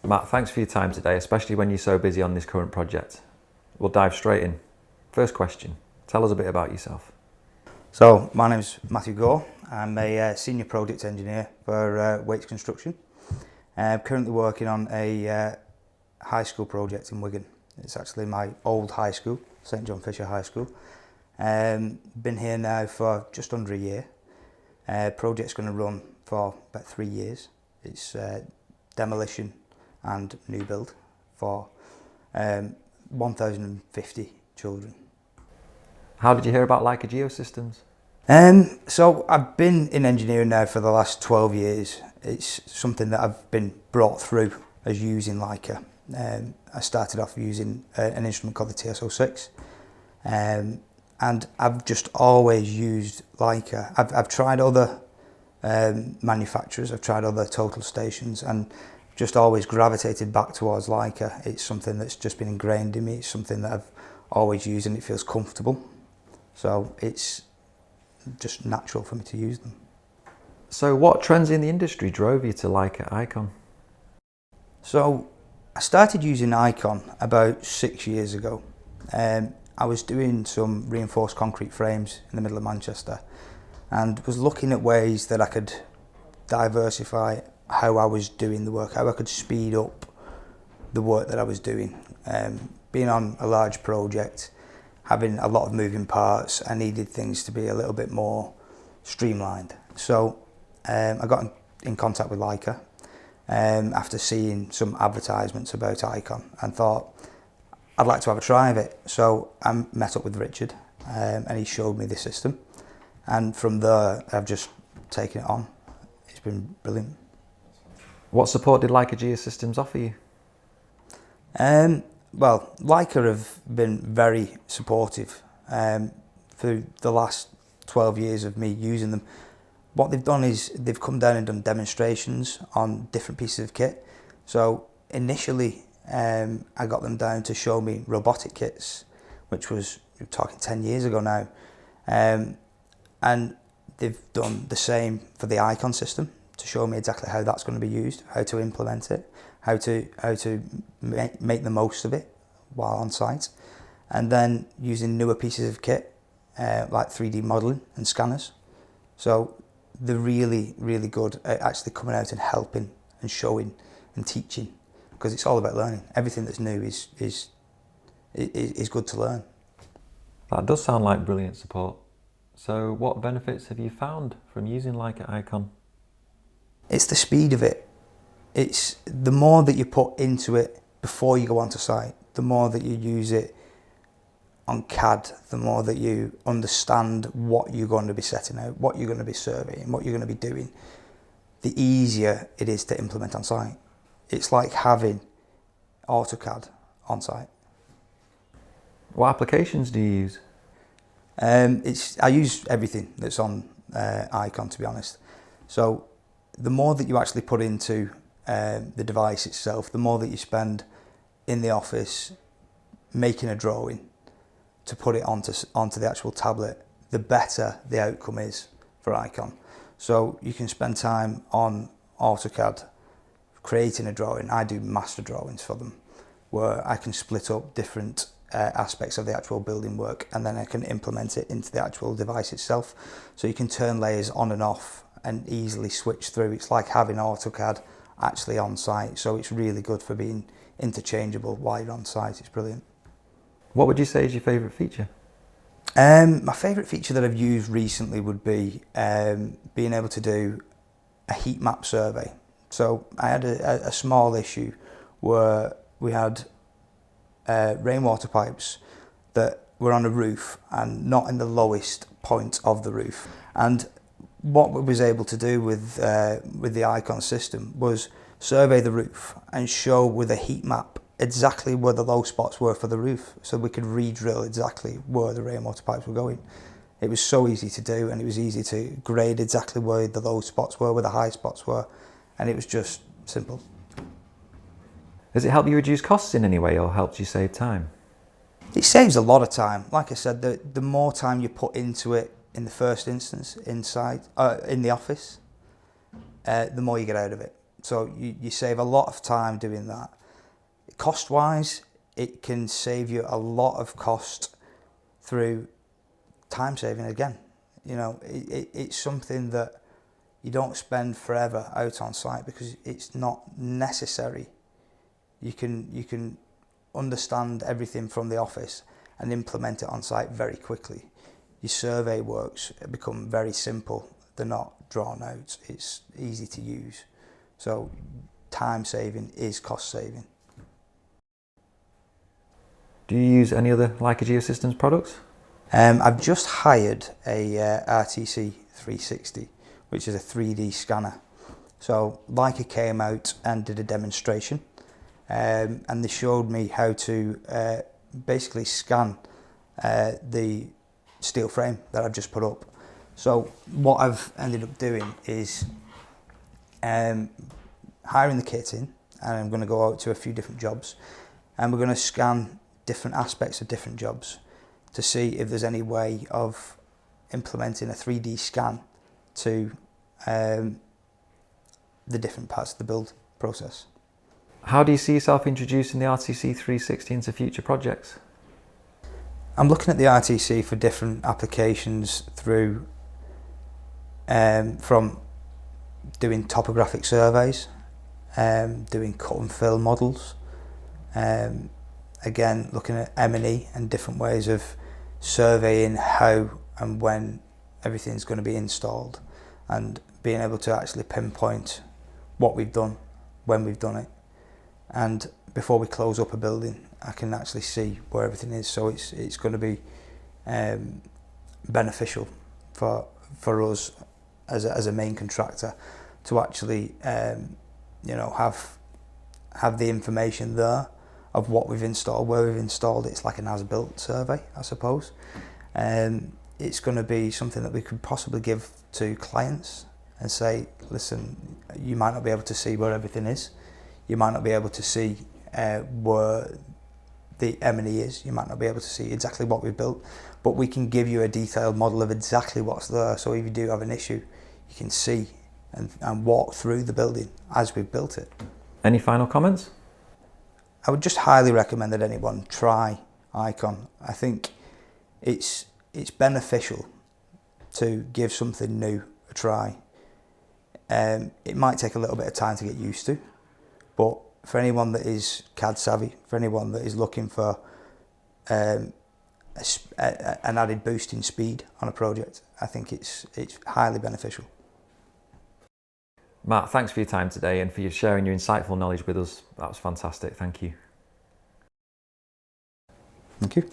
Matt, thanks for your time today, especially when you're so busy on this current project. We'll dive straight in. First question, tell us a bit about yourself. So, my name's Matt Gore. I'm a senior project engineer for Wates Construction. I'm currently working on a high school project in Wigan. It's actually my old high school, St John Fisher High School. Been here now for just under a year. Project's going to run for about 3 years. It's demolition and new build for 1,050 children. How did you hear about Leica Geosystems? So I've been in engineering now for the last 12 years. It's something that I've been brought through as using Leica. I started off using an instrument called the TS06, and I've just always used Leica. I've tried other manufacturers, I've tried other total stations, and just always gravitated back towards Leica. It's something that's just been ingrained in me. It's something that I've always used and it feels comfortable. So it's just natural for me to use them. So what trends in the industry drove you to Leica iCON? So I started using iCON about 6 years ago. I was doing some reinforced concrete frames in the middle of Manchester and was looking at ways that I could diversify how I was doing the work, how I could speed up the work that I was doing. Being on a large project, having a lot of moving parts, I needed things to be a little bit more streamlined. So I got in contact with Leica after seeing some advertisements about iCON and thought I'd like to have a try of it. So I met up with Richard and he showed me the system, and from there I've just taken it on. It's been brilliant. What support did Leica Geosystems offer you? Well, Leica have been very supportive through the last 12 years of me using them. What they've done is they've come down and done demonstrations on different pieces of kit. So initially I got them down to show me robotic kits, which was, we're talking 10 years ago now. And they've done the same for the iCON system to show me exactly how that's going to be used, how to implement it, how to make the most of it while on site, and then using newer pieces of kit like 3D modelling and scanners. So they're really, really good at actually coming out and helping and showing and teaching, because it's all about learning. Everything that's new is good to learn. That does sound like brilliant support. So what benefits have you found from using Leica iCON? It's the speed of it. It's the more that you put into it before you go onto site, the more that you use it on CAD, the more that you understand what you're going to be setting out, what you're going to be surveying, what you're going to be doing, the easier it is to implement on site. It's like having AutoCAD on site. What applications do you use? I use everything that's on iCON, to be honest. So the more that you actually put into the device itself, the more that you spend in the office making a drawing to put it onto the actual tablet, the better the outcome is for iCON. So you can spend time on AutoCAD creating a drawing. I do master drawings for them, where I can split up different aspects of the actual building work, and then I can implement it into the actual device itself. So you can turn layers on and off and easily switch through. It's like having AutoCAD actually on site, so it's really good for being interchangeable while you're on site. It's brilliant. What would you say is your favourite feature? My favourite feature that I've used recently would be being able to do a heat map survey. So I had a small issue where we had rainwater pipes that were on a roof and not in the lowest point of the roof. And what we was able to do with the iCON system was survey the roof and show with a heat map exactly where the low spots were for the roof, so we could re-drill exactly where the rainwater pipes were going. It was so easy to do, and it was easy to grade exactly where the low spots were, where the high spots were, and it was just simple. Has it helped you reduce costs in any way, or helped you save time? It saves a lot of time. Like I said, the more time you put into it in the first instance inside in the office, the more you get out of it. So you save a lot of time doing that. Cost-wise, it can save you a lot of cost through time saving again. You know, it's something that you don't spend forever out on site because it's not necessary. You can understand everything from the office and implement it on site very quickly. Your survey works become very simple. They're not drawn out. It's easy to use. So time saving is cost saving. Do you use any other Leica Geosystems products? I've just hired a RTC 360, which is a 3D scanner. So Leica came out and did a demonstration, and they showed me how to basically scan the steel frame that I've just put up. So what I've ended up doing is hiring the kit in, and I'm going to go out to a few different jobs, and we're going to scan different aspects of different jobs to see if there's any way of implementing a 3D scan to the different parts of the build process. How do you see yourself introducing the RTC 360 into future projects? I'm looking at the RTC for different applications through from doing topographic surveys, doing cut and fill models, again looking at M&E and different ways of surveying how and when everything's going to be installed, and being able to actually pinpoint what we've done, when we've done it, and before we close up a building I can actually see where everything is. So it's going to be beneficial for us as a main contractor to actually you know, have the information there of what we've installed, where we've installed it. It's like an as-built survey, I suppose. It's going to be something that we could possibly give to clients and say, listen, you might not be able to see where everything is. You might not be able to see where the M&E is. You might not be able to see exactly what we've built, but we can give you a detailed model of exactly what's there. So if you do have an issue, you can see and walk through the building as we've built it. Any final comments? I would just highly recommend that anyone try iCON. I think it's beneficial to give something new a try. It might take a little bit of time to get used to, but for anyone that is CAD savvy, for anyone that is looking for an added boost in speed on a project, I think it's highly beneficial. Matt, thanks for your time today and for your sharing your insightful knowledge with us. That was fantastic. Thank you. Thank you.